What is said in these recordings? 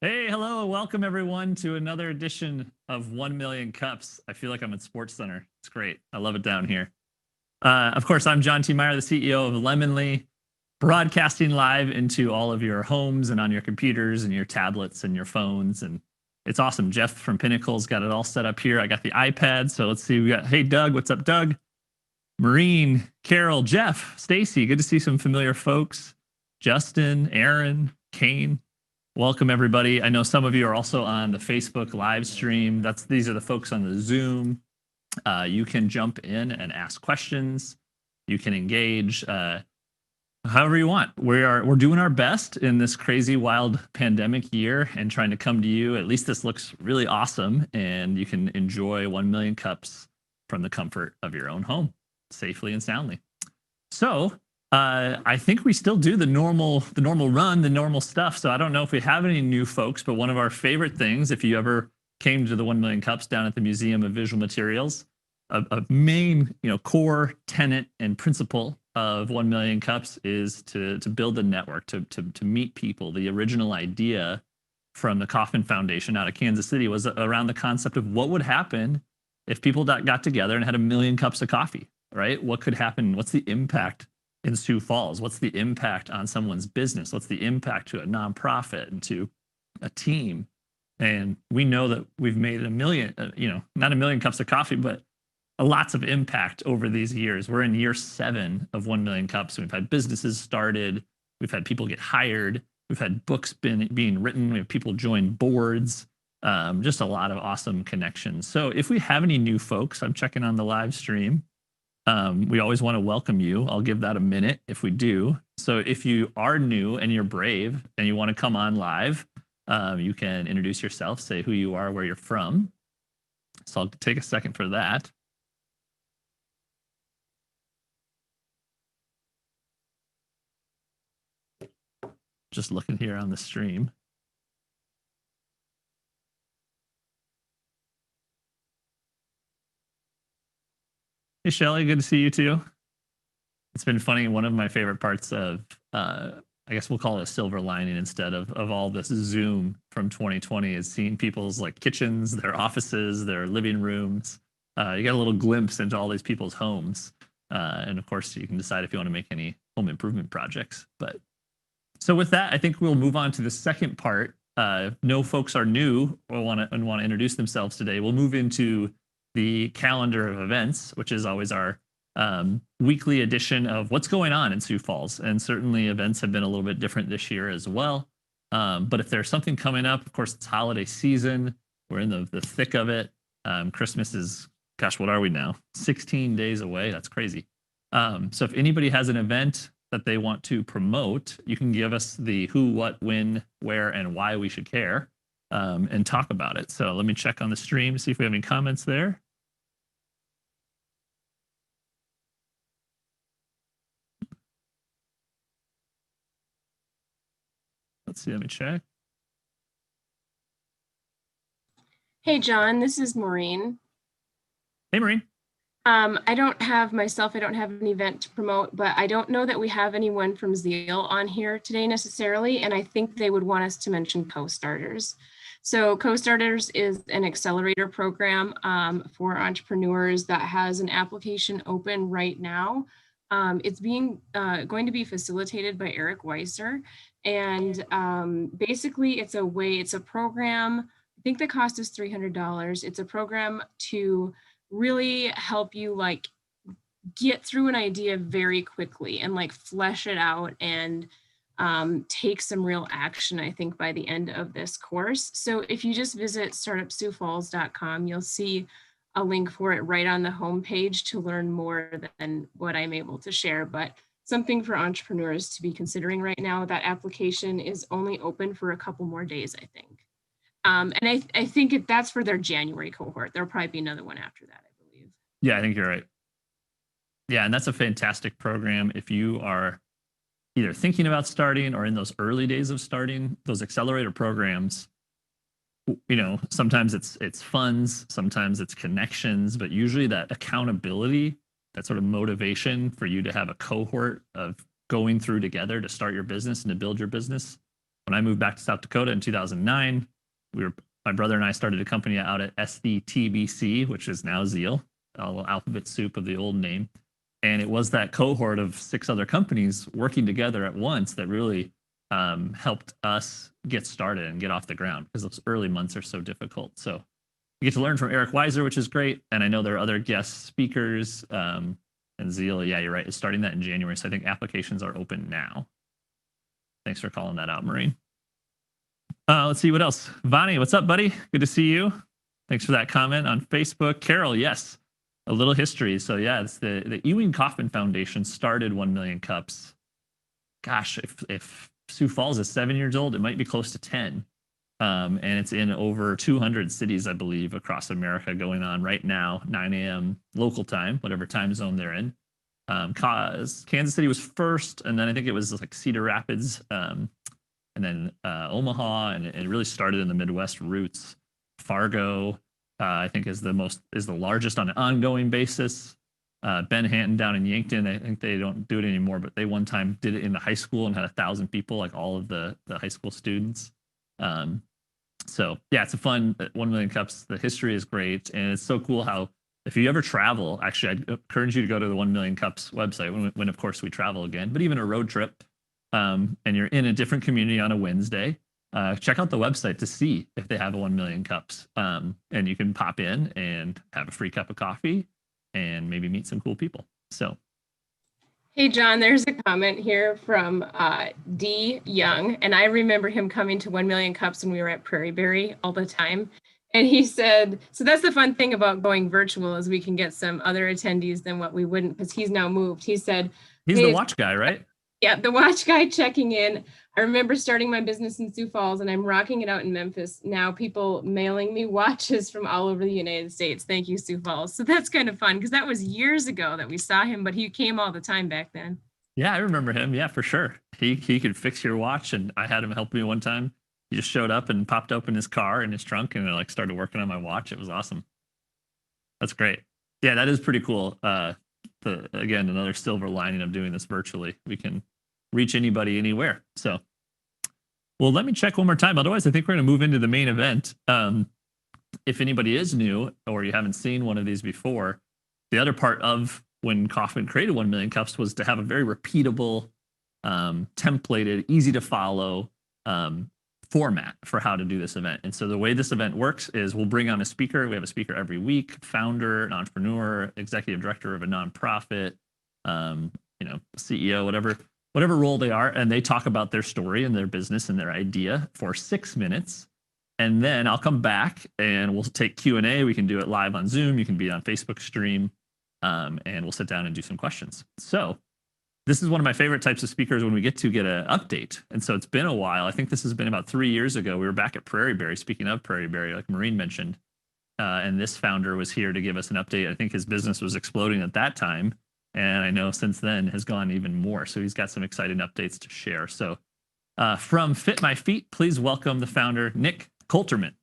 Hey, hello, welcome everyone to another edition of 1 Million Cups. I feel like I'm at Sports Center. It's great. I love it down here. Of course, I'm John T. Meyer, the CEO of Lemonly, broadcasting live into all of your homes and on your computers and your tablets and your phones. And it's awesome. Jeff from Pinnacle's got it all set up here. I got the iPad. So let's see. We got, hey, Doug, what's up, Doug? Marine, Carol, Jeff, Stacy. Good to see some familiar folks. Justin, Aaron, Kane. Welcome everybody. I know some of you are also on the Facebook live stream. These are the folks on the Zoom. You can jump in and ask questions. You can engage however you want. We're doing our best in this crazy, wild pandemic year and trying to come to you. At least this looks really awesome, and you can enjoy 1 million cups from the comfort of your own home, safely and soundly. So I think we still do the normal run, the normal stuff. So I don't know if we have any new folks, but one of our favorite things, if you ever came to the 1 Million Cups down at the Museum of Visual Materials, a main core tenet and principle of 1 Million Cups is to build a network, to meet people. The original idea from the Kauffman Foundation out of Kansas City was around the concept of what would happen if people got together and had 1 million cups of coffee, right? What could happen? What's the impact in Sioux Falls? What's the impact on someone's business? What's the impact to a nonprofit and to a team? And we know that we've made 1 million, not 1 million cups of coffee, but lots of impact over these years. We're in year 7 of 1 million cups. We've had businesses started. We've had people get hired. We've had books being written. We have people join boards. Just a lot of awesome connections. So if we have any new folks, I'm checking on the live stream. We always want to welcome you. I'll give that a minute if we do. So if you are new and you're brave and you want to come on live, you can introduce yourself, say who you are, where you're from. So I'll take a second for that. Just looking here on the stream. Hey, Shelly, good to see you too. It's been funny. One of my favorite parts of, I guess we'll call it a silver lining instead of all this Zoom from 2020 is seeing people's like kitchens, their offices, their living rooms. You get a little glimpse into all these people's homes. And of course, you can decide if you want to make any home improvement projects. But so with that, I think we'll move on to the second part. No folks are new or want to introduce themselves today. We'll move into the calendar of events, which is always our weekly edition of what's going on in Sioux Falls. And certainly events have been a little bit different this year as well. But if there's something coming up, of course, it's holiday season. We're in the thick of it. Christmas is, gosh, what are we now? 16 days away. That's crazy. So if anybody has an event that they want to promote, you can give us the who, what, when, where, and why we should care and talk about it. So let me check on the stream to see if we have any comments there. Let's see, let me check. Hey, John, this is Maureen. Hey, Maureen. I don't have an event to promote, but I don't know that we have anyone from Zeal on here today necessarily, and I think they would want us to mention Co-Starters. So Co-Starters is an accelerator program for entrepreneurs that has an application open right now. It's going to be facilitated by Eric Weiser, and basically it's a program. I think the cost is $300. It's a program to really help you like get through an idea very quickly and like flesh it out and take some real action, I think, by the end of this course. So if you just visit startupsiouxfalls.com, you'll see a link for it right on the homepage to learn more than what I'm able to share, but something for entrepreneurs to be considering right now. That application is only open for a couple more days, I think. And I think that's for their January cohort. There'll probably be another one after that, I believe. Yeah, I think you're right. Yeah, and that's a fantastic program. If you are either thinking about starting or in those early days of starting, those accelerator programs, sometimes it's funds, sometimes it's connections, but usually that accountability, that sort of motivation for you to have a cohort of going through together to start your business and to build your business when I moved back to South Dakota in 2009, my brother and I started a company out at SDTBC, which is now Zeal, alphabet soup of the old name. And it was that cohort of 6 other companies working together at once that really helped us get started and get off the ground, because those early months are so difficult. So you get to learn from Eric Weiser, which is great. And I know there are other guest speakers. And Zeal, yeah, you're right, is starting that in January. So I think applications are open now. Thanks for calling that out, Maureen. Let's see what else. Vani, what's up, buddy? Good to see you. Thanks for that comment on Facebook. Carol, yes, a little history. So yeah, it's the Ewing Kauffman Foundation started 1 Million Cups. Gosh, if Sioux Falls is 7 years old, it might be close to 10. And it's in over 200 cities, I believe, across America, going on right now, 9 a.m. local time, whatever time zone they're in. Kansas City was first, and then I think it was like Cedar Rapids, and then Omaha, and it really started in the Midwest roots. Fargo, I think, is the largest on an ongoing basis. Ben Hanton down in Yankton, I think they don't do it anymore, but they one time did it in the high school and had 1,000 people, like all of the high school students. So yeah, it's a fun 1 Million Cups. The history is great, and it's so cool how, if you ever travel, actually, I'd encourage you to go to the 1 Million Cups website when of course we travel again, but even a road trip, and you're in a different community on a Wednesday, check out the website to see if they have a 1 Million Cups. And you can pop in and have a free cup of coffee and maybe meet some cool people. So. Hey, John, there's a comment here from D. Young, and I remember him coming to 1 Million Cups when we were at Prairie Berry all the time. And he said, so that's the fun thing about going virtual, is we can get some other attendees than what we wouldn't, because he's now moved. He said, he's the watch guy, right? Yeah, the watch guy checking in. I remember starting my business in Sioux Falls, and I'm rocking it out in Memphis. Now people mailing me watches from all over the United States. Thank you, Sioux Falls. So that's kind of fun, because that was years ago that we saw him, but he came all the time back then. Yeah, I remember him. Yeah, for sure. He could fix your watch, and I had him help me one time. He just showed up and popped open his car in his trunk, and like started working on my watch. It was awesome. That's great. Yeah, that is pretty cool. Again, another silver lining of doing this virtually. We can reach anybody anywhere. So, well, let me check one more time. Otherwise, I think we're going to move into the main event. If anybody is new or you haven't seen one of these before, the other part of when Kauffman created 1 Million Cups was to have a very repeatable, templated, easy to follow format for how to do this event. And so the way this event works is we'll bring on a speaker. We have a speaker every week, founder, an entrepreneur, executive director of a nonprofit, CEO, whatever role they are, and they talk about their story and their business and their idea for 6 minutes. And then I'll come back and we'll take Q&A. We can do it live on Zoom. You can be on Facebook stream, and we'll sit down and do some questions. So this is one of my favorite types of speakers when we get an update. And so it's been a while. I think this has been about 3 years ago. We were back at Prairie Berry, speaking of Prairie Berry, like Maureen mentioned. And this founder was here to give us an update. I think his business was exploding at that time. And I know since then has gone even more. So he's got some exciting updates to share. So from Fit My Feet, please welcome the founder, Nick Kolterman.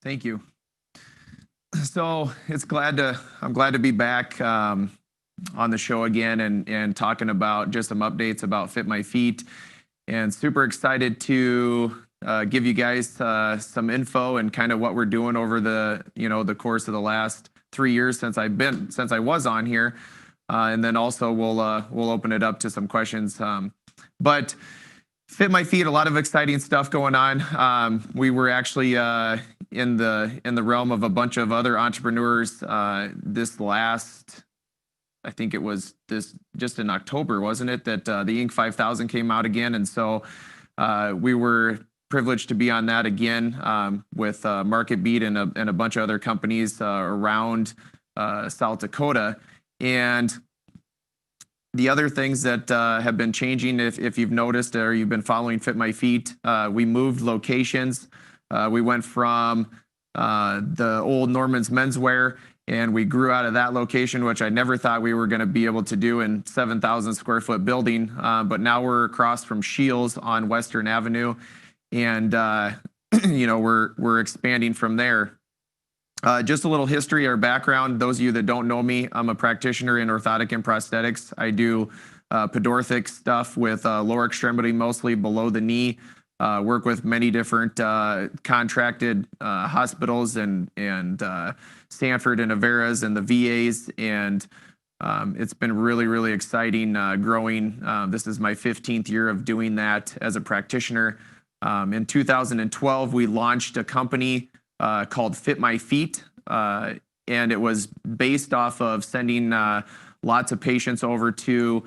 Thank you. So I'm glad to be back on the show again and talking about just some updates about Fit My Feet, and super excited to give you guys some info and kind of what we're doing over the course of the last 3 years since I was on here, and then also we'll open it up to some questions. But Fit My Feet, a lot of exciting stuff going on. We were actually in the realm of a bunch of other entrepreneurs this last, I think it was this just in October, wasn't it, that the Inc. 5000 came out again, and so we were privileged to be on that again with MarketBeat and a bunch of other companies around South Dakota. And the other things that have been changing, if you've noticed or you've been following Fit My Feet, we moved locations. We went from the old Norman's Menswear, and we grew out of that location, which I never thought we were going to be able to do in 7,000 square foot building. But now we're across from Shields on Western Avenue, and we're expanding from there. Just a little history or background. Those of you that don't know me, I'm a practitioner in orthotic and prosthetics. I do podorthic stuff with lower extremity, mostly below the knee. Work with many different contracted hospitals and Stanford and Averas and the VAs, and it's been really, really exciting growing. This is my 15th year of doing that as a practitioner. In 2012, we launched a company called Fit My Feet, and it was based off of sending lots of patients over to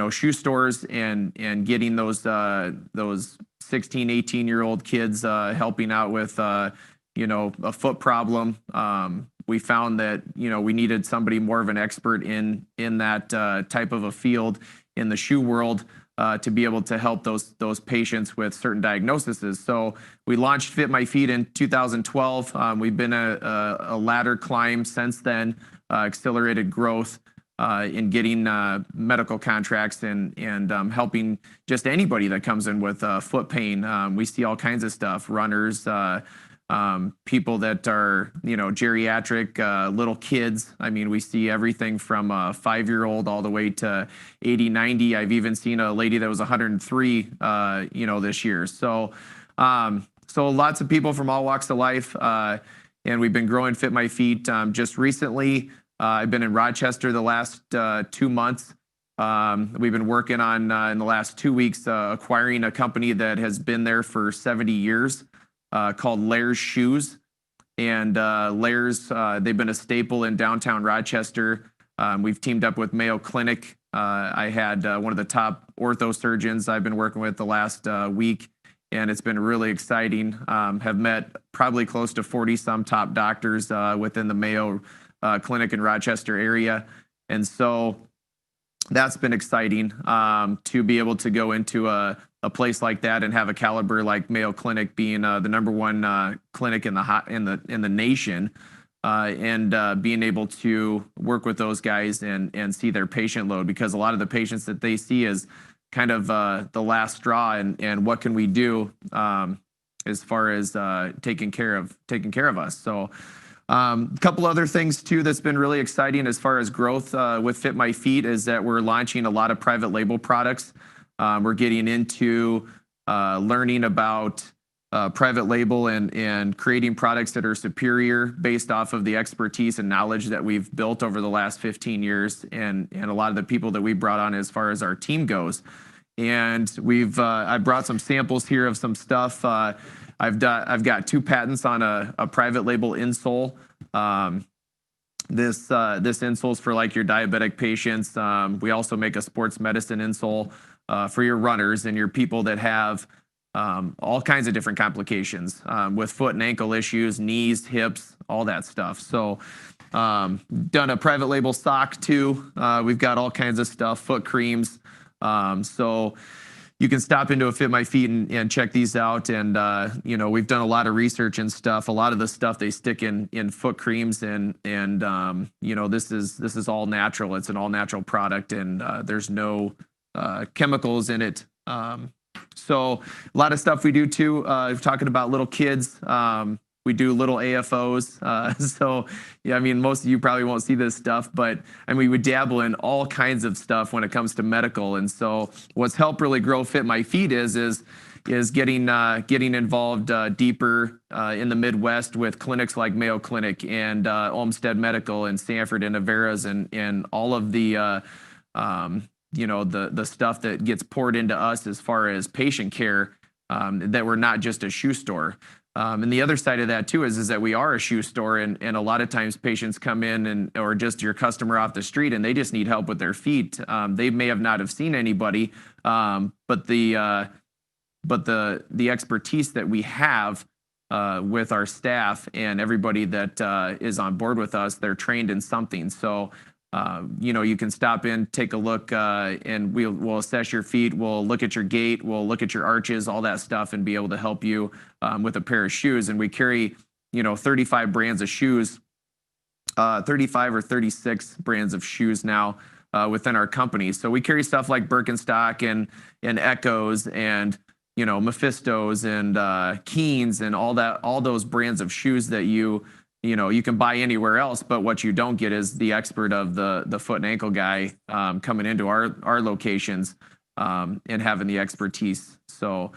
shoe stores and getting those 16, 18-year-old kids helping out with a foot problem. We found that we needed somebody more of an expert in that type of a field in the shoe world to be able to help those patients with certain diagnoses. So we launched Fit My Feet in 2012. We've been a ladder climb since then, accelerated growth in getting medical contracts and helping just anybody that comes in with foot pain. We see all kinds of stuff, runners, people that are, geriatric, little kids. I mean, we see everything from a 5-year-old all the way to 80, 90. I've even seen a lady that was 103, this year. So lots of people from all walks of life. And we've been growing Fit My Feet. Just recently, I've been in Rochester the last 2 months. We've been working on, in the last 2 weeks, acquiring a company that has been there for 70 years. Called Lair's Shoes. And Lair's, they've been a staple in downtown Rochester. We've teamed up with Mayo Clinic. I had one of the top ortho surgeons I've been working with the last week, and it's been really exciting. Have met probably close to 40-some top doctors within the Mayo Clinic in Rochester area. And so that's been exciting to be able to go into a place like that and have a caliber like Mayo Clinic being the #1 clinic in the nation, and being able to work with those guys and see their patient load, because a lot of the patients that they see is kind of the last straw, and what can we do as far as taking care of us. So a couple other things too that's been really exciting as far as growth with Fit My Feet is that we're launching a lot of private label products. We're getting into learning about private label and creating products that are superior based off of the expertise and knowledge that we've built over the last 15 years and a lot of the people that we brought on as far as our team goes. And I brought some samples here of some stuff. I've got 2 patents on a private label insole. This insole is for like your diabetic patients. We also make a sports medicine insole for your runners and your people that have all kinds of different complications with foot and ankle issues, knees, hips, all that stuff. So done a private label sock too. We've got all kinds of stuff, foot creams. So you can stop into a Fit My Feet and check these out. And, we've done a lot of research and stuff. A lot of the stuff they stick in foot creams and this is all natural. It's an all natural product, and there's no chemicals in it. So a lot of stuff we do too. Talking about little kids, we do little AFOs. So yeah, I mean, most of you probably won't see this stuff, but we would dabble in all kinds of stuff when it comes to medical. And so what's helped really grow Fit My Feet is getting involved deeper in the Midwest with clinics like Mayo Clinic and Olmsted Medical and Stanford and Averas and all of the the stuff that gets poured into us as far as patient care, that we're not just a shoe store. And the other side of that too is that we are a shoe store, and a lot of times patients come in or just your customer off the street and they just need help with their feet. They may have not have seen anybody, but the expertise that we have with our staff and everybody that is on board with us, they're trained in something. So you can stop in, take a look, and we'll assess your feet. We'll look at your gait. We'll look at your arches, all that stuff, and be able to help you with a pair of shoes. And we carry, 35 brands of shoes, 35 or 36 brands of shoes now within our company. So we carry stuff like Birkenstock and Echoes and Mephistos and Keens and all those brands of shoes that you you can buy anywhere else, but what you don't get is the expert of the foot and ankle guy coming into our locations and having the expertise. So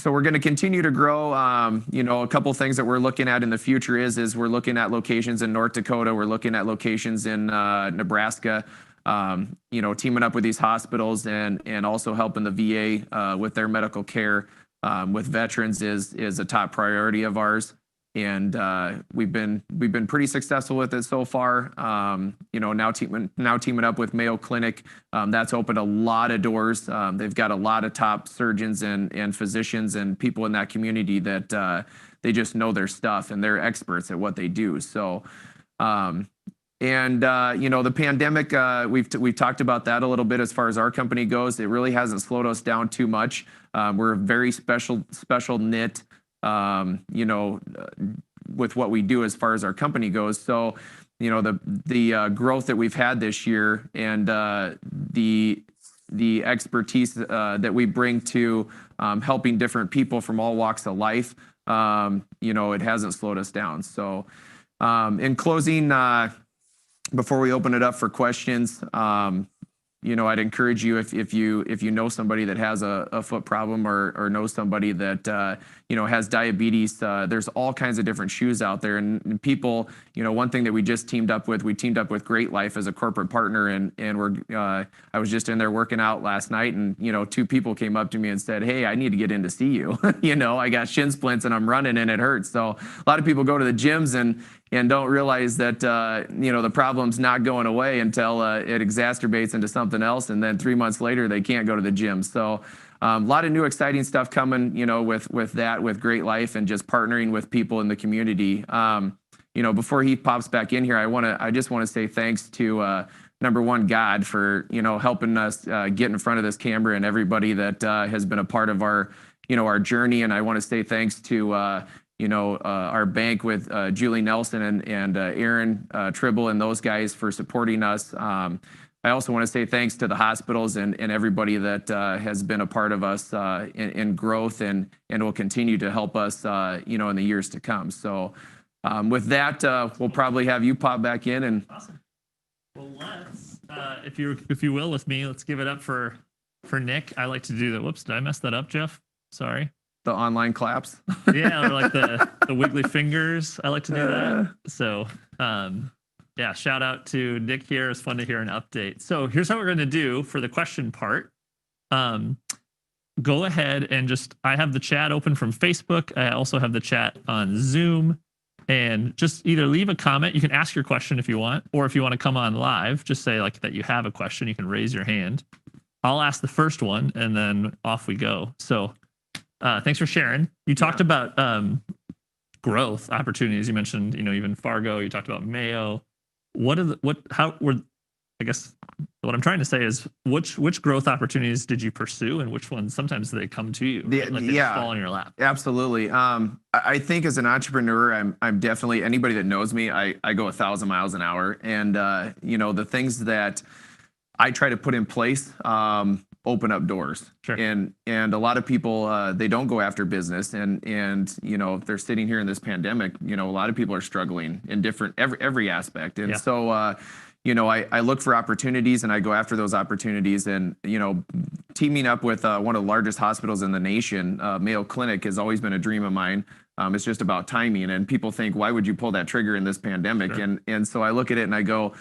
we're going to continue to grow. A couple things that we're looking at in the future is we're looking at locations in North Dakota. We're looking at locations in Nebraska. Teaming up with these hospitals and also helping the VA with their medical care with veterans is a top priority of ours. And we've been pretty successful with it so far. Now teaming up with Mayo Clinic, that's opened a lot of doors. They've got a lot of top surgeons and physicians and people in that community that they just know their stuff and they're experts at what they do. So, the pandemic, we've talked about that a little bit as far as our company goes. It really hasn't slowed us down too much. We're a very special knit. With what we do as far as our company goes. So, the growth that we've had this year and the expertise that we bring to helping different people from all walks of life, it hasn't slowed us down. So, in closing, before we open it up for questions, I'd encourage you if you know somebody that has a foot problem or know somebody that has diabetes, there's all kinds of different shoes out there. And people, one thing that we teamed up with Great Life as a corporate partner, and I was just in there working out last night, and 2 people came up to me and said, "Hey, I need to get in to see you." I got shin splints and I'm running and it hurts. So a lot of people go to the gyms and don't realize that the problem's not going away until it exacerbates into something else, and then 3 months later they can't go to the gym. So a lot of new exciting stuff coming, with Great Life and just partnering with people in the community. Before he pops back in here, I just want to say thanks to number one, God, for helping us get in front of this camera, and everybody that has been a part of our journey. And I want to say thanks to our bank with Julie Nelson and Aaron Tribble and those guys for supporting us. I also want to say thanks to the hospitals and everybody that has been a part of us in growth and will continue to help us, in the years to come. So with that, we'll probably have you pop back in. And awesome. Well, let's, if you will, with me, let's give it up for Nick. I like to do that. Whoops, did I mess that up, Jeff? Sorry. The online claps. Yeah, or like the wiggly fingers. I like to do that. So, yeah, shout out to Nick here. It's fun to hear an update. So here's how we're going to do for the question part. Go ahead and I have the chat open from Facebook. I also have the chat on Zoom. And just either leave a comment. You can ask your question if you want, or if you want to come on live, just say like that you have a question. You can raise your hand. I'll ask the first one, and then off we go. So thanks for sharing. You talked about growth opportunities. You mentioned, even Fargo. You talked about Mayo. I guess what I'm trying to say is which growth opportunities did you pursue, and which ones sometimes they come to you, right? Like they just fall in your lap? Absolutely. I think as an entrepreneur, I'm definitely, anybody that knows me, I go 1,000 miles an hour, and the things that I try to put in place open up doors. Sure. And a lot of people they don't go after business, and if they're sitting here in this pandemic, a lot of people are struggling in every aspect, and so I look for opportunities and I go after those opportunities. And teaming up with one of the largest hospitals in the nation, Mayo Clinic, has always been a dream of mine. It's just about timing, and people think, why would you pull that trigger in this pandemic? Sure. And so I look at it and I go,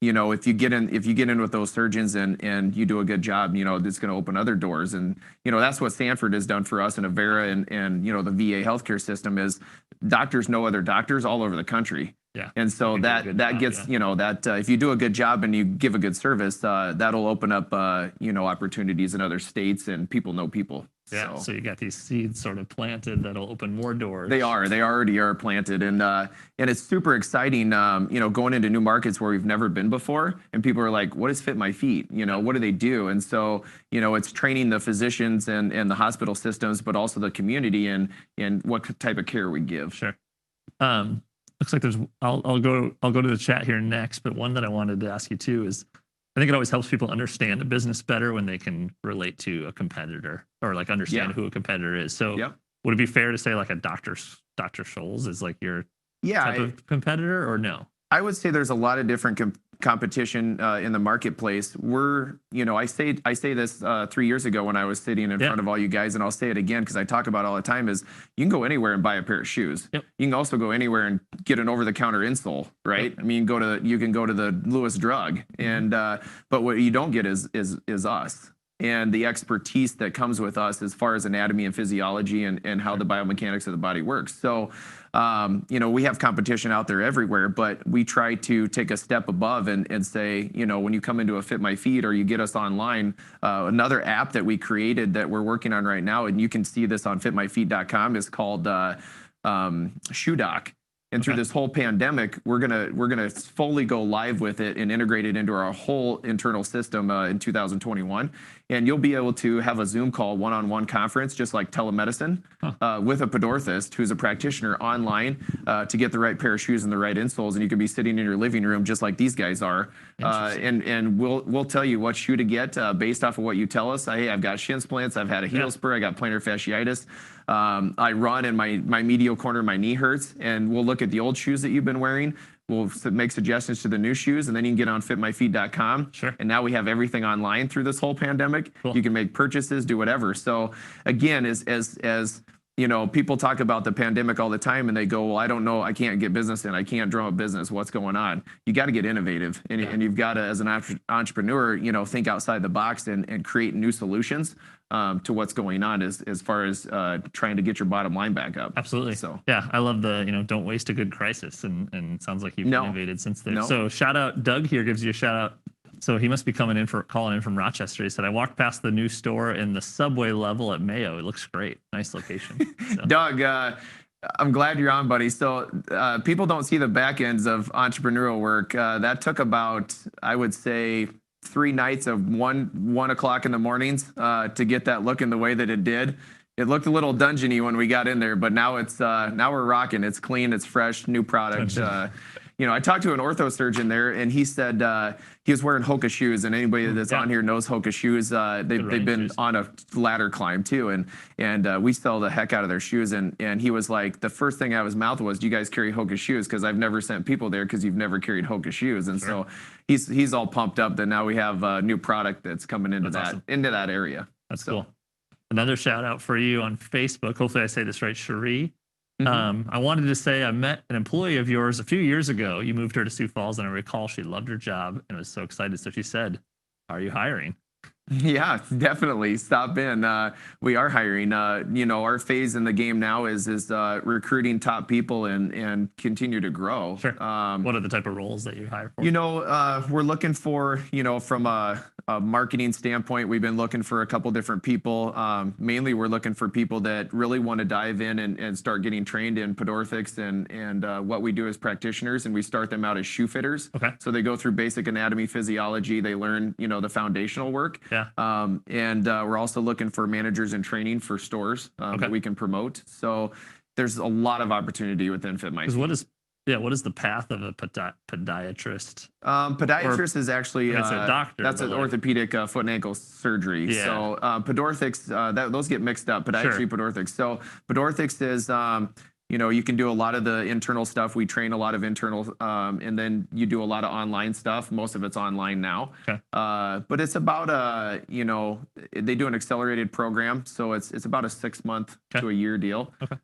if you get in with those surgeons and you do a good job, it's going to open other doors. And that's what Sanford has done for us, and Avera and the VA healthcare system is doctors know other doctors all over the country. Yeah. And so that gets, if you do a good job and you give a good service, that'll open up opportunities in other states, and people know people. Yeah. So you got these seeds sort of planted that'll open more doors. They already are planted, and it's super exciting. Going into new markets where we've never been before, and people are like, "What is Fit My Feet? What do they do?" And so it's training the physicians and the hospital systems, but also the community and what type of care we give. Sure. Looks like I'll go to the chat here next, but one that I wanted to ask you too is, I think it always helps people understand a business better when they can relate to a competitor, or like understand who a competitor is. So would it be fair to say like a Dr. Scholl's is like your Yeah, type of competitor, or no? I would say there's a lot of different competition in the marketplace. I say this 3 years ago when I was sitting in front of all you guys, and I'll say it again because I talk about it all the time. Is you can go anywhere and buy a pair of shoes. Yep. You can also go anywhere and get an over-the-counter insole, right? Yep. I mean, you can go to the Lewis Drug, and but what you don't get is us. And the expertise that comes with us as far as anatomy and physiology and how the biomechanics of the body works. So, we have competition out there everywhere, but we try to take a step above and say, when you come into a Fit My Feet or you get us online, another app that we created that we're working on right now, and you can see this on fitmyfeet.com, is called Shoe Doc. And through this whole pandemic, we're gonna fully go live with it and integrate it into our whole internal system in 2021. And you'll be able to have a Zoom call, one-on-one conference, just like telemedicine, with a podorthist who's a practitioner online to get the right pair of shoes and the right insoles. And you could be sitting in your living room just like these guys are, and we'll tell you what shoe to get based off of what you tell us. Hey, I've got shin splints, I've had a heel spur, I got plantar fasciitis. I run and my medial corner of my knee hurts, and we'll look at the old shoes that you've been wearing. We'll make suggestions to the new shoes, and then you can get on fitmyfeet.com. Sure. And now we have everything online through this whole pandemic. Cool. You can make purchases, do whatever. So again, as people talk about the pandemic all the time, and they go, well, I don't know, I can't get business in, I can't drum up business. What's going on? You got to get innovative, and you've got to, as an entrepreneur, think outside the box and create new solutions to what's going on as far as trying to get your bottom line back up. Absolutely. So yeah, I love the don't waste a good crisis, and it sounds like you've innovated since then. So shout out, Doug here gives you a shout out. So he must be calling in from Rochester. He said, I walked past the new store in the subway level at Mayo. It looks great. Nice location. So. Doug, I'm glad you're on, buddy. So people don't see the back ends of entrepreneurial work. That took about, I would say, 3 nights of 1 o'clock in the mornings to get that looking the way that it did. It looked a little dungeony when we got in there, but now now we're rocking. It's clean, it's fresh, new product. I talked to an ortho surgeon there, and he said he was wearing Hoka shoes, and anybody that's on here knows Hoka shoes. They've been on a ladder climb too, and we sell the heck out of their shoes. And he was like, the first thing out of his mouth was, "Do you guys carry Hoka shoes? Because I've never sent people there because you've never carried Hoka shoes." And so he's all pumped up that now we have a new product that's coming into into that area. That's cool. Another shout out for you on Facebook. Hopefully I say this right, Cherie. I wanted to say I met an employee of yours a few years ago. You moved her to Sioux Falls, and I recall she loved her job and was so excited. So she said, "Are you hiring?" Yeah, definitely. Stop in. We are hiring. Our phase in the game now is recruiting top people and continue to grow. Sure. What are the type of roles that you hire for? We're looking for, from a marketing standpoint, we've been looking for a couple different people. Mainly, we're looking for people that really want to dive in and start getting trained in podorthics and what we do as practitioners. And we start them out as shoe fitters. Okay. So they go through basic anatomy, physiology. They learn, the foundational work. Yeah. And we're also looking for managers in training for stores that we can promote. So there's a lot of opportunity within Fit My Feet. What is the path of a podiatrist? Podiatrist is actually it's a doctor. That's an orthopedic foot and ankle surgery. Yeah. So podorthics, those get mixed up. Podiatry, podorthics. So podorthics is you can do a lot of the internal stuff. We train a lot of internal, and then you do a lot of online stuff. Most of it's online now. Okay. But it's about they do an accelerated program, so it's about a 6-month to a year deal. Okay.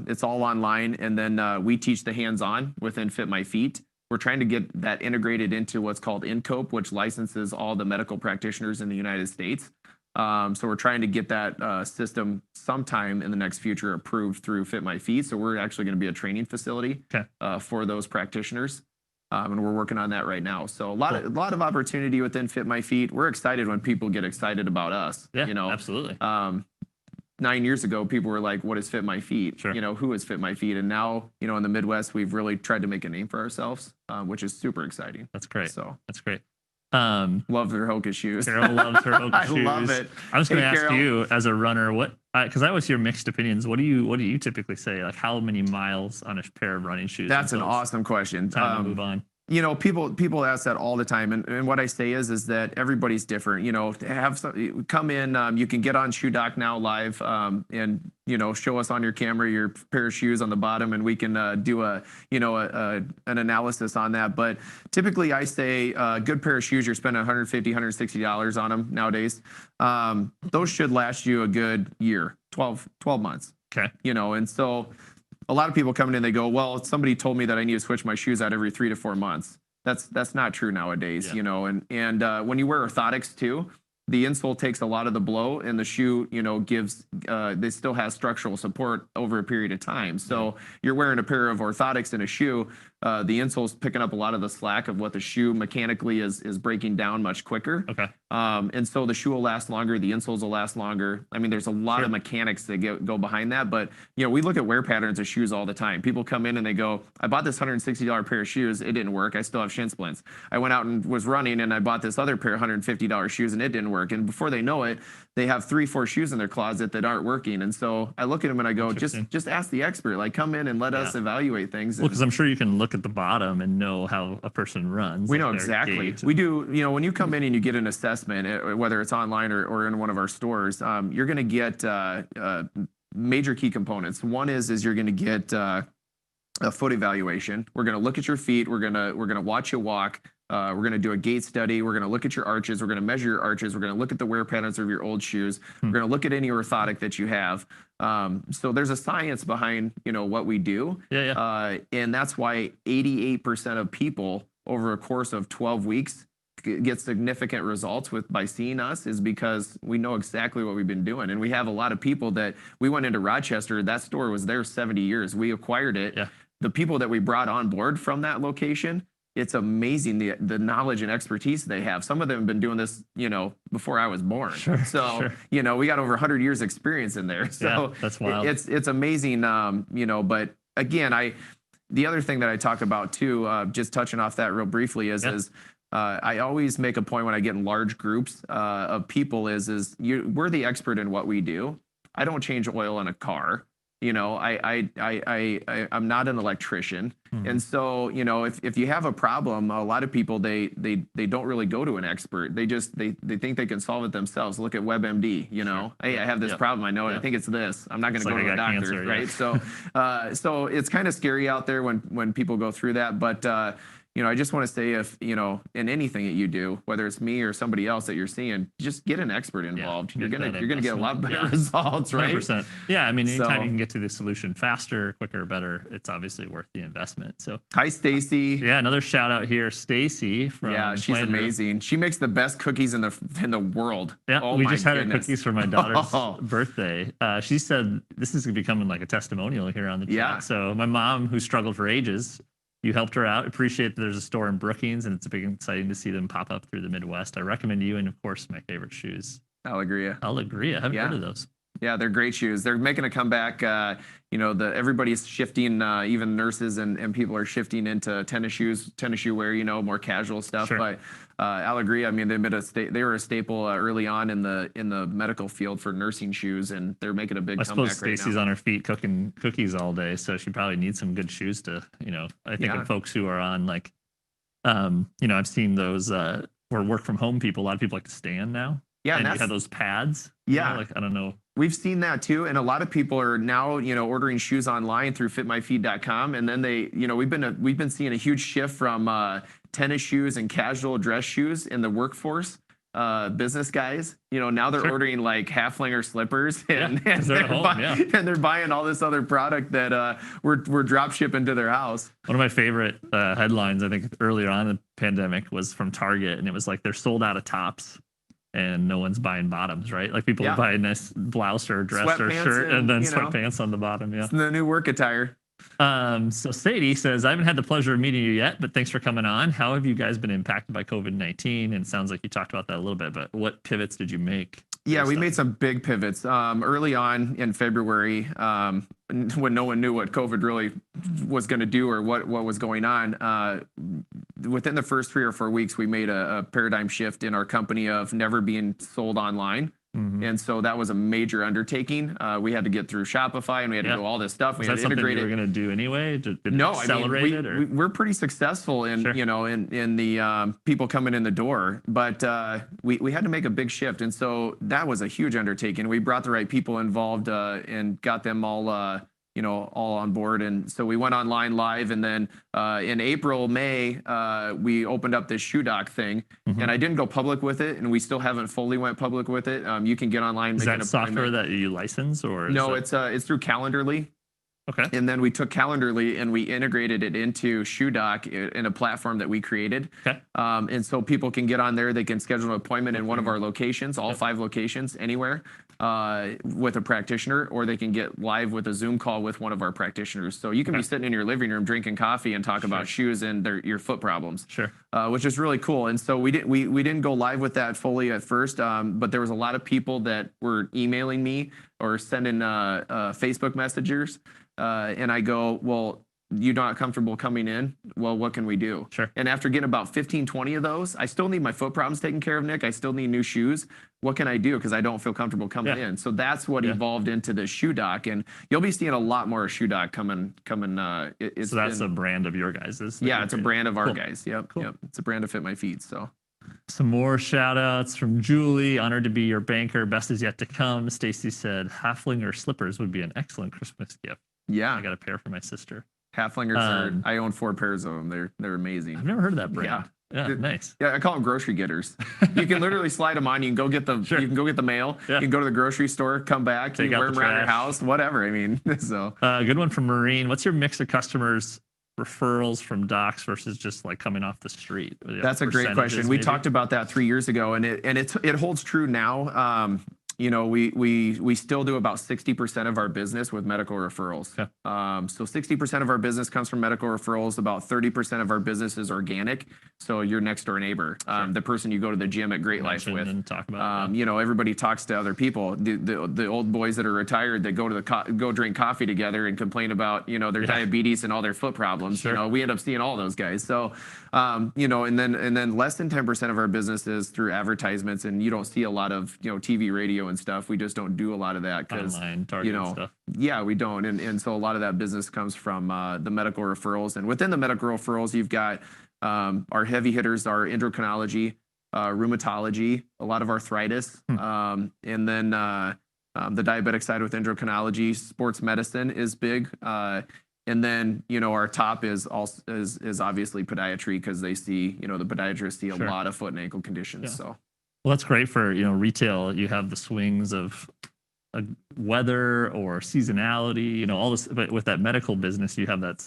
It's all online, and then we teach the hands-on within Fit My Feet. We're trying to get that integrated into what's called INCOPE, which licenses all the medical practitioners in the United States. So we're trying to get that system sometime in the next future approved through Fit My Feet. So we're actually going to be a training facility for those practitiontioners. And we're working on that right now. So a lot of opportunity within Fit My Feet. We're excited when people get excited about us. Yeah, absolutely. 9 years ago, people were like, "What is Fit My Feet? Sure. Who is Fit My Feet?" And now, in the Midwest, we've really tried to make a name for ourselves, which is super exciting. That's great. So that's great. Love their Hoka shoes. Carol loves her Hoka shoes. I love it. I was going to ask Carol, you as a runner, because I always hear mixed opinions. What do you typically say? Like how many miles on a pair of running shoes? That's an awesome question. Time to move on. People ask that all the time, and what I say is that everybody's different. Come in. You can get on Shoe Doc now live, and show us on your camera your pair of shoes on the bottom, and we can do an analysis on that. But typically, I say a good pair of shoes, you're spending $150, $160 on them nowadays. Those should last you a good year, 12 months. Okay. And so a lot of people come in and they go, well, somebody told me that I need to switch my shoes out every 3 to 4 months. That's not true nowadays, and when you wear orthotics too, the insole takes a lot of the blow, and the shoe, gives, they still has structural support over a period of time. So you're wearing a pair of orthotics in a shoe, the insole's picking up a lot of the slack of what the shoe mechanically is breaking down much quicker. Okay. And so the shoe will last longer, the insoles will last longer. I mean, there's a lot of mechanics that go behind that, but we look at wear patterns of shoes all the time. People come in and they go, I bought this $160 pair of shoes, it didn't work, I still have shin splints. I went out and was running and I bought this other pair of $150 shoes and it didn't work. And before they know it, they have 3-4 shoes in their closet that aren't working. And so I look at them and I go, just ask the expert, like come in and let us evaluate things. Well, because I'm sure you can look at the bottom and know how a person runs. We know exactly. We do, when you come in and you get an assessment, whether it's online or in one of our stores, you're going to get major key components. One is you're going to get a foot evaluation. We're going to look at your feet. We're going to watch you walk. We're going to do a gait study. We're going to look at your arches. We're going to measure your arches. We're going to look at the wear patterns of your old shoes. We're going to look at any orthotic that you have. So there's a science behind, what we do. And that's why 88% of people over a course of 12 weeks get significant results by seeing us, is because we know exactly what we've been doing. And we have a lot of people that we went into Rochester. That store was there 70 years. We acquired it. The people that we brought on board from that location, it's amazing the knowledge and expertise they have. Some of them have been doing this, before I was born. We got over 100 years experience in there. So that's wild. It's amazing, but again, the other thing that I talk about too, just touching off that real briefly is I always make a point when I get in large groups of people we're the expert in what we do. I don't change oil in a car. I'm not an electrician. And so, if you have a problem, a lot of people, they don't really go to an expert. They think they can solve it themselves. Look at WebMD, hey, I have this problem. I know it. I think it's this. I'm not going to go to a doctor, cancer, right? So it's kind of scary out there when people go through that. But, I just want to say if, in anything that you do, whether it's me or somebody else that you're seeing, just get an expert involved. You're going to get a lot better results, right? 100%. Yeah. I mean, anytime you can get to the solution faster, quicker, better, it's obviously worth the investment. So hi, Stacy. Yeah. Another shout out here, Stacy from she's amazing. She makes the best cookies in the world. Yeah. We just had her cookies for my daughter's birthday. She said, this is becoming like a testimonial here on the chat. So my mom, who struggled for ages, you helped her out. Appreciate that there's a store in Brookings, and it's big exciting to see them pop up through the Midwest. I recommend you, and of course, my favorite shoes. Allegria. I haven't heard of those. Yeah, they're great shoes. They're making a comeback. Everybody's shifting, even nurses and people are shifting into tennis shoe wear, more casual stuff. But Allegria, I mean, they were a staple early on in the medical field for nursing shoes, and they're making a big comeback right now. I suppose Stacy's on her feet cooking cookies all day, so she probably needs some good shoes to, I think of folks who are on I've seen those where work from home people. A lot of people like to stand now. Yeah, and you have those pads. Yeah, I don't know. We've seen that too, and a lot of people are now, ordering shoes online through fitmyfeet.com, and then we've been seeing a huge shift from tennis shoes and casual dress shoes in the workforce. Business guys, now they're ordering like Halflinger slippers, and they're buying all this other product that we're drop shipping to their house. One of my favorite headlines, I think, earlier on in the pandemic was from Target, and it was like they're sold out of tops. And no one's buying bottoms, right? Like people are buying this blouse or dress or shirt and then sweatpants on the bottom. Yeah. It's the new work attire. So Sadie says, I haven't had the pleasure of meeting you yet, but thanks for coming on. How have you guys been impacted by COVID-19? And it sounds like you talked about that a little bit, but what pivots did you make? Yeah, we made some big pivots early on in February when no one knew what COVID really was going to do or what was going on. Within the first 3 or 4 weeks, we made a paradigm shift in our company of never being sold online. Mhm. And so that was a major undertaking. We had to get through Shopify and we had to Yeah. do all this stuff. We Is had that to something integrate you were it. going to do anyway? Did it No, I accelerate mean, it? Or? we're pretty successful in, Sure. you know, in the people coming in the door, but we had to make a big shift. And so that was a huge undertaking. We brought the right people involved and got them all, you know, all on board. And so we went online live. And then in April, May, we opened up this shoe doc thing. Mhm. And I didn't go public with it. And we still haven't fully went public with it. You can get online. Is make that an software appointment. that you license or? Is No, that... it's through Calendarly. Okay. And then we took Calendarly and we integrated it into ShoeDoc in a platform that we created. Okay. And so people can get on there, they can schedule an appointment in one of our locations, all 5 locations, anywhere, with a practitioner, or they can get live with a Zoom call with one of our practitioners. So you can be sitting in your living room drinking coffee and talk about shoes and your foot problems. Sure. Which is really cool. And so we didn't go live with that fully at first, but there was a lot of people that were emailing me or sending Facebook messengers. And I go, well, you're not comfortable coming in? Well, what can we do? Sure. And after getting about 15, 20 of those, I still need my foot problems taken care of, Nick. I still need new shoes. What can I do? Because I don't feel comfortable coming in. So that's what evolved into the Shoe Doc. And you'll be seeing a lot more Shoe Doc coming. So that's a brand of your guys's? Yeah, it's a brand of our Cool. guys. Yep. Cool. Yep. It's a brand of Fit My Feet. So. Some more shout outs from Julie. Honored to be your banker. Best is yet to come. Stacy said Halflinger slippers would be an excellent Christmas gift. Yeah. I got a pair for my sister. Halflingers are, I own 4 pairs of them. They're amazing. I've never heard of that brand. Yeah, nice. Yeah, I call them grocery getters. You can literally slide them on. You can go get the you can go get the mail. Yeah. You can go to the grocery store, come back, Take you out wear the them around your trash. house, whatever. I mean, so Good one from Marine. What's your mix of customers referrals from docs versus just like coming off the street? that's a great question. We talked about that 3 years ago, and it holds true now. You know, we still do about 60% of our business with medical referrals. Okay. So 60% of our business comes from medical referrals. About 30% of our business is organic. So your next door neighbor, the person you go to the gym at Great Life with. And talk about You know, everybody talks to other people. The old boys that are retired that go to go drink coffee together and complain about, you know, their diabetes and all their foot problems. Sure. You know, we end up seeing all those guys. So, you know, and then less than 10% of our business is through advertisements, and you don't see a lot of, you know, TV, radio, and stuff. We just don't do a lot of that because, online targeted you know, stuff. yeah, we don't. And so a lot of that business comes from the medical referrals. And within the medical referrals, you've got our heavy hitters, our endocrinology, rheumatology, a lot of arthritis, and then the diabetic side with endocrinology, sports medicine is big. And then, you know, our top is also is obviously podiatry, because they see, you know, the podiatrists see a lot of foot and ankle conditions. Yeah. So. Well, that's great for, you know, retail. You have the swings of weather or seasonality, you know, all this, but with that medical business, you have that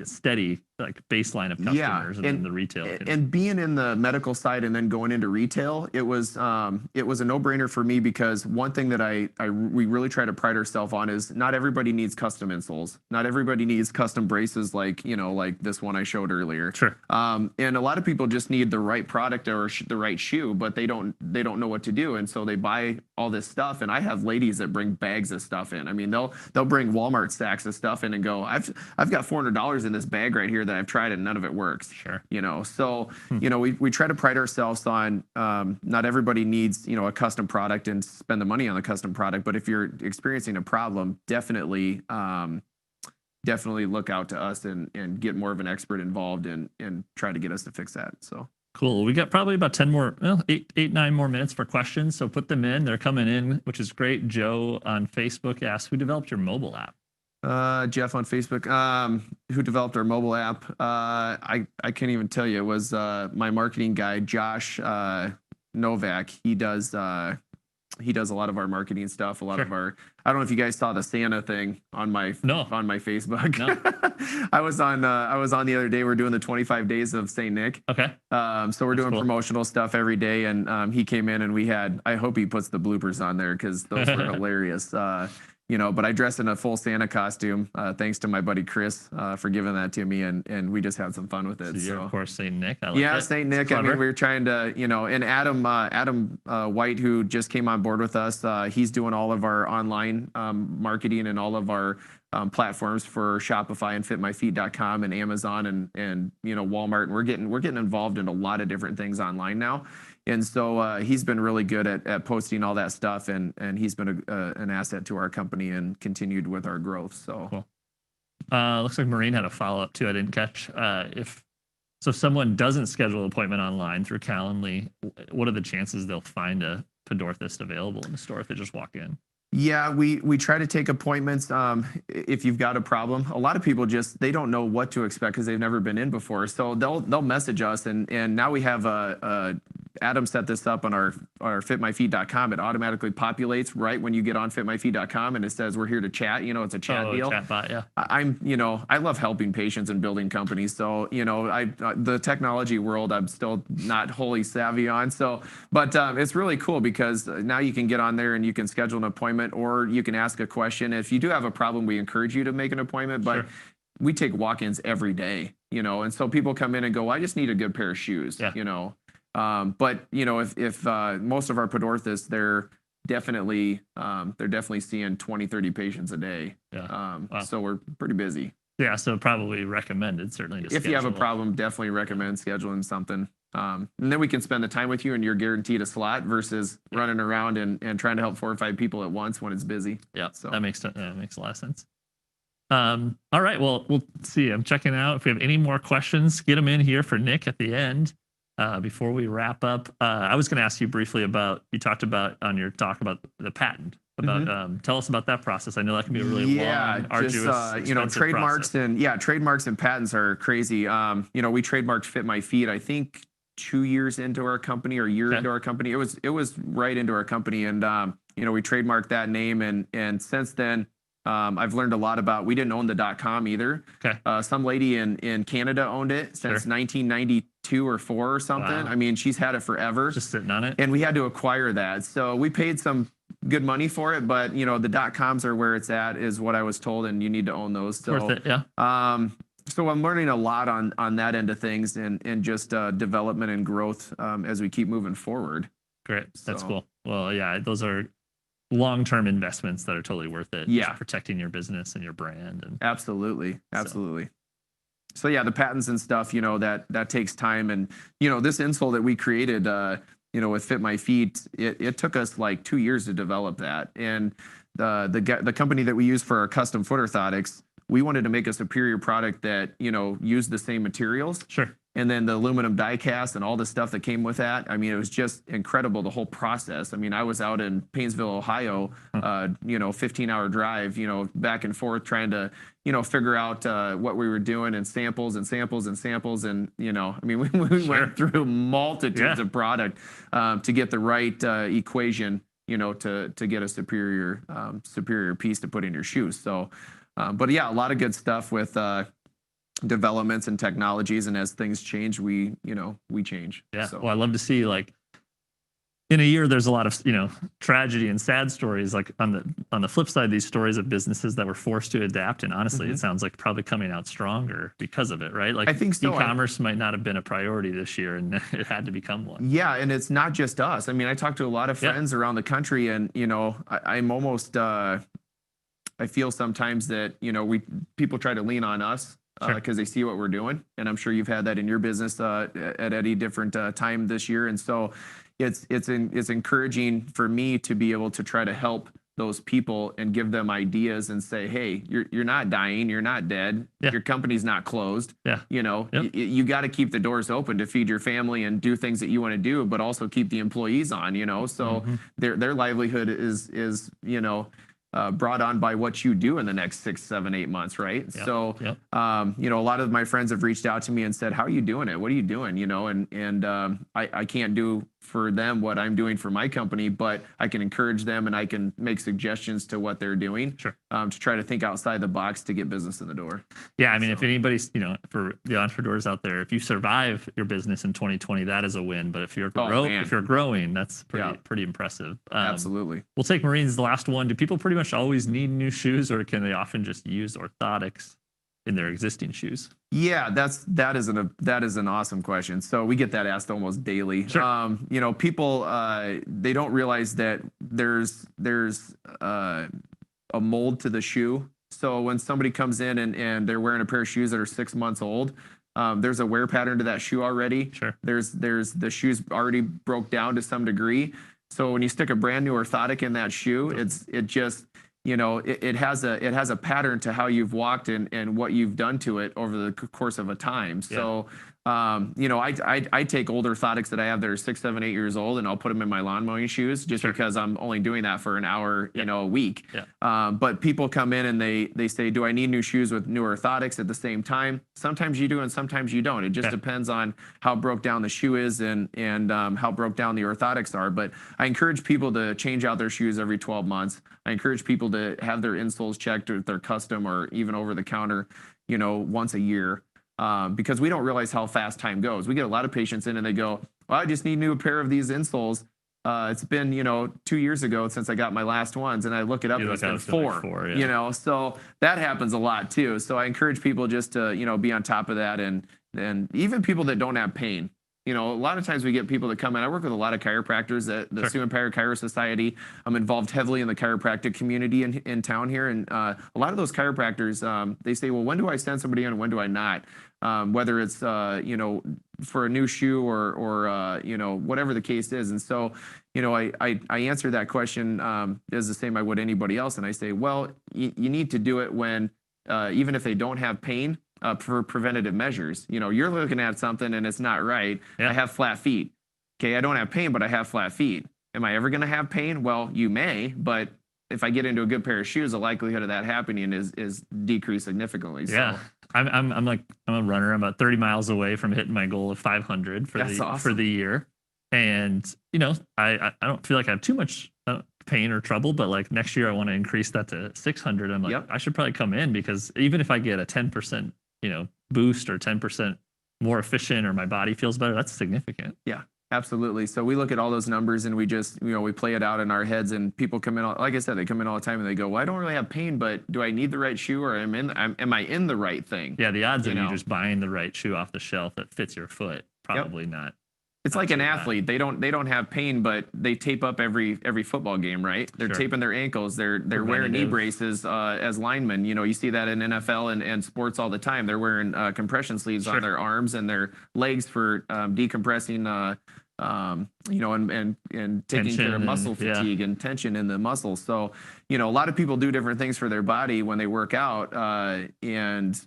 steady like baseline of customers and then the retail. And being in the medical side and then going into retail, it was a no-brainer for me, because one thing that we really try to pride ourselves on is not everybody needs custom insoles. Not everybody needs custom braces like, you know, like this one I showed earlier. Sure. And a lot of people just need the right product or the right shoe, but they don't know what to do. And so they buy all this stuff. And I have ladies that bring bags of stuff in. I mean, they'll bring Walmart sacks of stuff in and go, I've got $400 in this bag right here that I've tried and none of it works. Sure. You know, so, you know, we try to pride ourselves on, not everybody needs, you know, a custom product and spend the money on the custom product. But if you're experiencing a problem, definitely look out to us and get more of an expert involved and try to get us to fix that. So. Cool. We got probably about 10 more, well, 9 more minutes for questions. So put them in. They're coming in, which is great. Joe on Facebook asks, who developed your mobile app? Jeff on Facebook, who developed our mobile app. I can't even tell you. It was my marketing guy, Josh Novak. He does a lot of our marketing stuff. A lot of our. I don't know if you guys saw the Santa thing on my Facebook. No. I was on the other day. We're doing the 25 days of St. Nick. Okay. So we're doing promotional stuff every day, and he came in and we had. I hope he puts the bloopers on there because those were hilarious. You know, but I dressed in a full Santa costume, thanks to my buddy Chris for giving that to me, and we just had some fun with it. So you're, of course, St. Nick. St. Nick. I mean, we were trying to, you know, and Adam White, who just came on board with us, he's doing all of our online marketing and all of our platforms for Shopify and FitMyFeet.com and Amazon and you know, Walmart, and we're getting involved in a lot of different things online now. And so he's been really good at posting all that stuff, and he's been an asset to our company and continued with our growth. So Cool. Looks like Maureen had a follow-up too. I didn't catch. If someone doesn't schedule an appointment online through Calendly, what are the chances they'll find a Podorthist available in the store if they just walk in? yeah, we try to take appointments if you've got a problem. A lot of people they don't know what to expect because they've never been in before. So they'll message us, and now we have Adam set this up on our fitmyfeet.com. It automatically populates right when you get on fitmyfeet.com, and it says we're here to chat. It's a chat deal. Chat bot, yeah. I love helping patients and building companies. So the technology world I'm still not wholly savvy on. So, but it's really cool because now you can get on there and you can schedule an appointment, or you can ask a question. If you do have a problem, we encourage you to make an appointment. But we take walk-ins every day. And so people come in and go, I just need a good pair of shoes. Yeah. But if most of our podorthists, they're definitely seeing 20, 30 patients a day. Yeah. Wow. So we're pretty busy. Yeah. So probably recommended, certainly. If you have a problem, definitely recommend scheduling something. And then we can spend the time with you, and you're guaranteed a slot versus running around and trying to help 4 or 5 people at once when it's busy. Yeah. So That makes a lot of sense. All right. Well, we'll see. I'm checking out. If we have any more questions, get them in here for Nick at the end. Before we wrap up, I was going to ask you briefly about, you talked about on your talk about the patent. Tell us about that process. I know that can be a really long, arduous, trademarks process. Trademarks and patents are crazy. We trademarked Fit My Feet, I think 2 years into our company, or a year into our company. It was right into our company, and we trademarked that name, and since then I've learned a lot about. We didn't own the .com either. Okay. Some lady in Canada owned it since 1992 or 4 or something. Wow. I mean, she's had it forever. Just sitting on it. And we had to acquire that. So we paid some good money for it, but the .coms are where it's at, is what I was told, and you need to own those. So, Worth it, yeah. So I'm learning a lot on that end of things, and just development and growth as we keep moving forward. Great. That's So- cool. Well, yeah, those are long-term investments that are totally worth it. Yeah. Just protecting your business and your brand. And Absolutely. So yeah, the patents and stuff, that takes time. And, this insole that we created, with Fit My Feet, it took us like 2 years to develop that. And the company that we use for our custom foot orthotics, we wanted to make a superior product that, used the same materials. sure. And then the aluminum die cast and all the stuff that came with that. I mean, it was just incredible, the whole process. I mean, I was out in Painesville, Ohio, 15-hour drive, back and forth trying to, figure out what we were doing, and samples and samples and samples. And, I mean, we went through multitudes of product to get the right equation, to get a superior piece to put in your shoes. So, but yeah, a lot of good stuff with developments and technologies, and as things change, we change. Yeah. So. Well, I love to see, like, in a year, there's a lot of, tragedy and sad stories. Like on the flip side, these stories of businesses that were forced to adapt. And honestly, it sounds like probably coming out stronger because of it, right? Like, I think so. E-commerce might not have been a priority this year, and it had to become one. Yeah, and it's not just us. I mean, I talk to a lot of friends around the country, and I'm almost I feel sometimes that people try to lean on us because they see what we're doing, and I'm sure you've had that in your business at any different time this year. And so it's encouraging for me to be able to try to help those people and give them ideas and say, hey, you're not dying, you're not dead, your company's not closed. You got to keep the doors open to feed your family and do things that you want to do, but also keep the employees on. So their livelihood is brought on by what you do in the next 6, 7, 8 months, right? So, a lot of my friends have reached out to me and said, "How are you doing it? What are you doing?" And I can't do for them what I'm doing for my company, but I can encourage them, and I can make suggestions to what they're doing to try to think outside the box to get business in the door. Yeah, I mean, if anybody's, for the entrepreneurs out there, if you survive your business in 2020, that is a win. But if you're growing, that's pretty impressive. Absolutely. We'll take Marine's last one. Do people pretty much always need new shoes, or can they often just use orthotics in their existing shoes? Yeah, that is an awesome question. So we get that asked almost daily. Sure. People they don't realize that there's a mold to the shoe. So when somebody comes in and they're wearing a pair of shoes that are 6 months old, There's a wear pattern to that shoe already. Sure. There's the shoes already broke down to some degree. So when you stick a brand new orthotic in that shoe, it just, you know, it has a pattern to how you've walked and what you've done to it over the course of a time. So, you know, I take old orthotics that I have that are 6, 7, 8 years old, and I'll put them in my lawn mowing shoes just because I'm only doing that for an hour, you know, a week. But people come in and they say, do I need new shoes with new orthotics at the same time? Sometimes you do and sometimes you don't. It just depends on how broke down the shoe is and how broke down the orthotics are. But I encourage people to change out their shoes every 12 months. I encourage people to have their insoles checked, or if they're custom or even over the counter, you know, once a year. Because we don't realize how fast time goes. We get a lot of patients in and they go, well, I just need a new pair of these insoles. It's been, you know, 2 years ago since I got my last ones, and I look it up and it's been 4, you know, so that happens a lot too. So I encourage people just to, you know, be on top of that, and even people that don't have pain. You know, a lot of times we get people that come in. I work with a lot of chiropractors at the Sioux Empire Chiro Society. I'm involved heavily in the chiropractic community in town here. And a lot of those chiropractors, they say, well, when do I send somebody in and when do I not? Whether it's, you know, for a new shoe or you know, whatever the case is. And so, you know, I answer that question as the same I would anybody else. And I say, well, you need to do it when, even if they don't have pain, for preventative measures. You know, you're looking at something and it's not right. I have flat feet. Okay, I don't have pain, but I have flat feet. Am I ever going to have pain? Well, you may, but if I get into a good pair of shoes, the likelihood of that happening is decreased significantly. Yeah. So. I'm a runner. I'm about 30 miles away from hitting my goal of 500 for the year. And, you know, I don't feel like I have too much pain or trouble, but like next year I want to increase that to 600. I'm like, I should probably come in, because even if I get a 10%, you know, boost or 10% more efficient, or my body feels better, that's significant. Yeah, absolutely. So we look at all those numbers and we just, you know, we play it out in our heads, and people come in, like I said, they come in all the time and they go, well, I don't really have pain, but do I need the right shoe, or am I in the right thing? Yeah. The odds of you just buying the right shoe off the shelf that fits your foot, probably not. It's like an athlete. They don't have pain, but they tape up every football game, right? They're taping their ankles. They're wearing knee braces as linemen. You know, you see that in NFL and sports all the time. They're wearing compression sleeves on their arms and their legs for decompressing. You know, and taking care of muscle fatigue and tension in the muscles. So, you know, a lot of people do different things for their body when they work out, and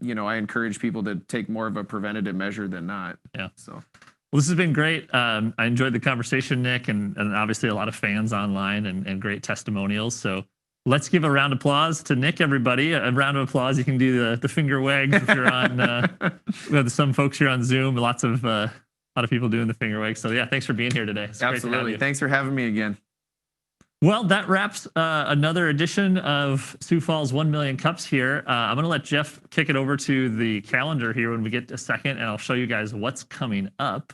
you know, I encourage people to take more of a preventative measure than not. Yeah. So. Well, this has been great. I enjoyed the conversation, Nick, and obviously a lot of fans online and great testimonials. So let's give a round of applause to Nick, everybody. A round of applause. You can do the finger wags if you're on. We have some folks here on Zoom. A lot of people doing the finger wags. So yeah, thanks for being here today. It's Absolutely. Thanks for having me again. Well, that wraps another edition of Sioux Falls 1 Million Cups here. I'm going to let Jeff kick it over to the calendar here when we get a second, and I'll show you guys what's coming up.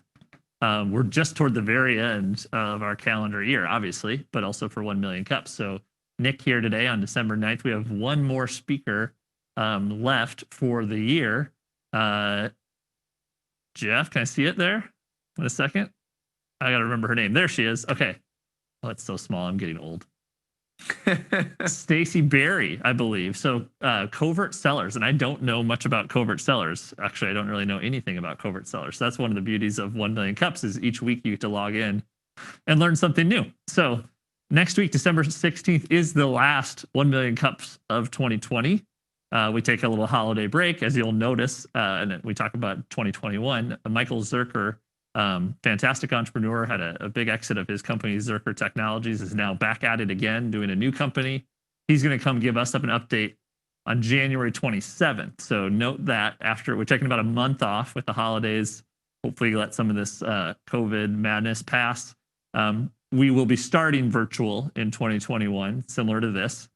We're just toward the very end of our calendar year, obviously, but also for 1 Million Cups. So Nick here today on December 9th. We have one more speaker left for the year. Jeff, can I see it there in a second? I got to remember her name. There she is. Okay. Oh, it's so small. I'm getting old. Stacy Berry, I believe. So Covert Sellers, and I don't know much about Covert Sellers. Actually, I don't really know anything about Covert Sellers. So that's one of the beauties of 1 Million Cups, is each week you get to log in and learn something new. So next week, December 16th, is the last 1 Million Cups of 2020. We take a little holiday break, as you'll notice, and then we talk about 2021. Michael Zerker, fantastic entrepreneur, had a big exit of his company, Zerker Technologies, is now back at it again, doing a new company. He's going to come give us up an update on January 27th. So note that after we're taking about a month off with the holidays, hopefully let some of this COVID madness pass. We will be starting virtual in 2021, similar to this,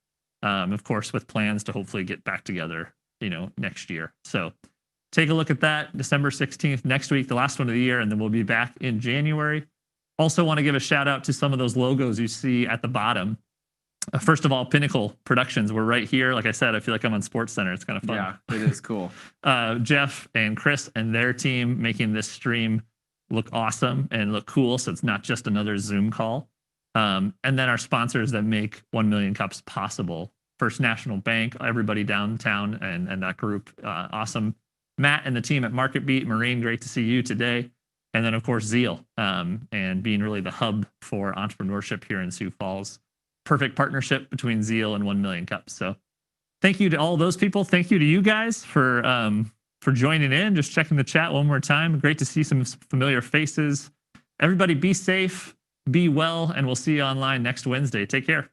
of course, with plans to hopefully get back together, you know, next year. So take a look at that, December 16th, next week, the last one of the year, and then we'll be back in January. Also want to give a shout out to some of those logos you see at the bottom. First of all, Pinnacle Productions. We're right here. Like I said, I feel like I'm on Sports Center. It's kind of fun. Yeah, it is cool. Jeff and Chris and their team making this stream look awesome and look cool. So it's not just another Zoom call. And then our sponsors that make 1 Million Cups possible. First National Bank, everybody downtown and that group. Awesome Matt and the team at MarketBeat. Maureen, great to see you today. And then, of course, Zeal, and being really the hub for entrepreneurship here in Sioux Falls. Perfect partnership between Zeal and 1 Million Cups. So thank you to all those people. Thank you to you guys for joining in, just checking the chat one more time. Great to see some familiar faces. Everybody be safe, be well, and we'll see you online next Wednesday. Take care.